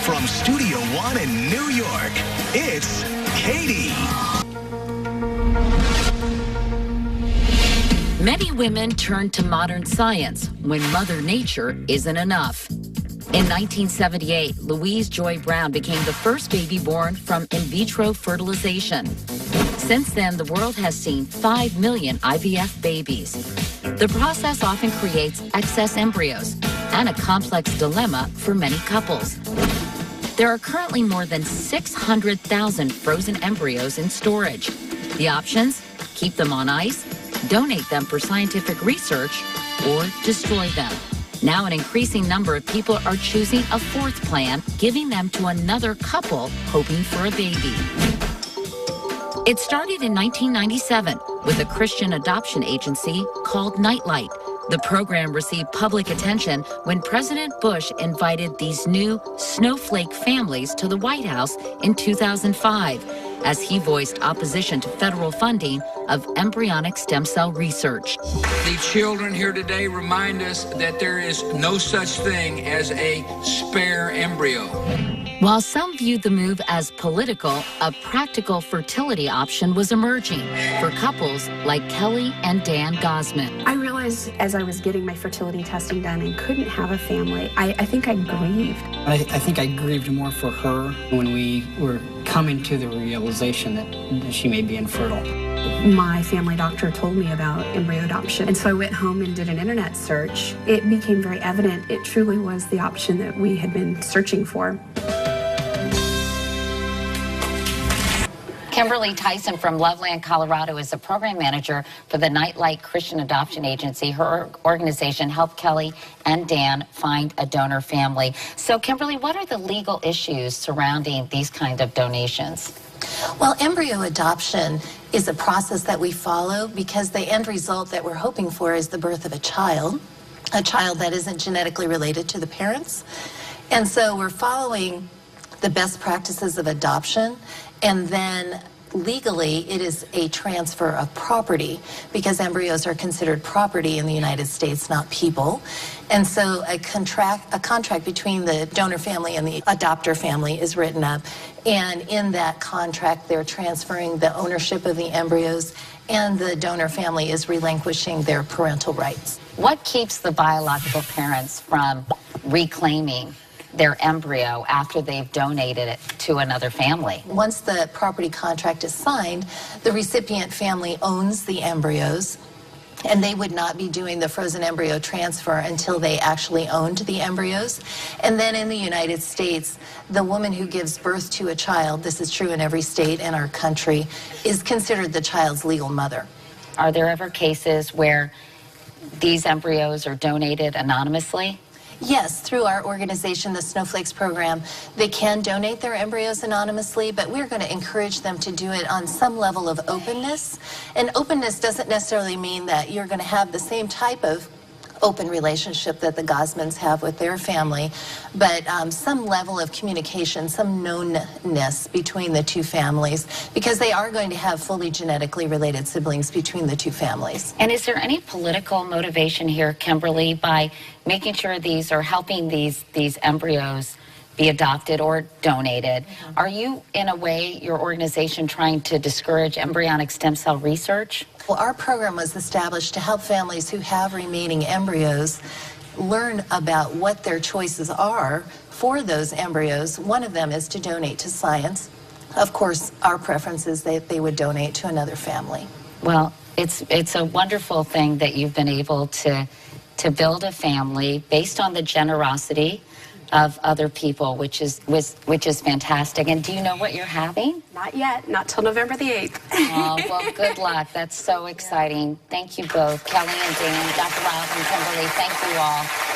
From Studio One in New York, it's Katie. Many women turn to modern science when Mother Nature isn't enough. In 1978, Louise Joy Brown became the first baby born from in vitro fertilization. Since then, the world has seen 5 million IVF babies. The process often creates excess embryos and a complex dilemma for many couples. There are currently more than 600,000 frozen embryos in storage. The options: keep them on ice, donate them for scientific research, or destroy them. Now an increasing number of people are choosing a fourth plan, giving them to another couple hoping for a baby. It started in 1997 with a Christian adoption agency called Nightlight. The program received public attention when President Bush invited these new snowflake families to the White House in 2005, as he voiced opposition to federal funding of embryonic stem cell research. The children here today remind us that there is no such thing as a spare embryo. While some viewed the move as political, a practical fertility option was emerging for couples like Kelly and Dan Gosman. I realized as I was getting my fertility testing done and couldn't have a family, I think I grieved. I think I grieved more for her when we were coming to the realization that she may be infertile. My family doctor told me about embryo adoption, and so I went home and did an internet search. It became very evident it truly was the option that we had been searching for. Kimberly Tyson from Loveland, Colorado is a program manager for the Nightlight Christian Adoption Agency. Her organization helped Kelly and Dan find a donor family. So, Kimberly, what are the legal issues surrounding these kind of donations? Well, embryo adoption is a process that we follow because the end result that we're hoping for is the birth of a child that isn't genetically related to the parents. And so we're following the best practices of adoption, and then legally it is a transfer of property because embryos are considered property in the United States, not people. And so a contract between the donor family and the adopter family is written up, and in that contract they're transferring the ownership of the embryos, and the donor family is relinquishing their parental rights. What keeps the biological parents from reclaiming their embryo after they've donated it to another family? Once the property contract is signed, the recipient family owns the embryos, and they would not be doing the frozen embryo transfer until they actually owned the embryos. And then in the United States, the woman who gives birth to a child, this is true in every state in our country, is considered the child's legal mother. Are there ever cases where these embryos are donated anonymously? Yes, through our organization, the Snowflakes program, they can donate their embryos anonymously, but we're going to encourage them to do it on some level of openness. And openness doesn't necessarily mean that you're going to have the same type of open relationship that the Gosmans have with their family, but some level of communication, some knownness between the two families, because they are going to have fully genetically related siblings between the two families. And is there any political motivation here, Kimberly, by making sure these or helping these embryos be adopted or donated? Are you, in a way, your organization trying to discourage embryonic stem cell research? Well, our program was established to help families who have remaining embryos learn about what their choices are for those embryos. One of them is to donate to science. Of course, our preference is that they would donate to another family. Well, it's a wonderful thing that you've been able to build a family based on the generosity of other people, which is fantastic. And do you know what you're having? Not yet, not till November the 8th. Oh, well, good luck. That's so exciting. Thank you both, Kelly and Dan, Dr. Rob and Kimberly. Thank you all.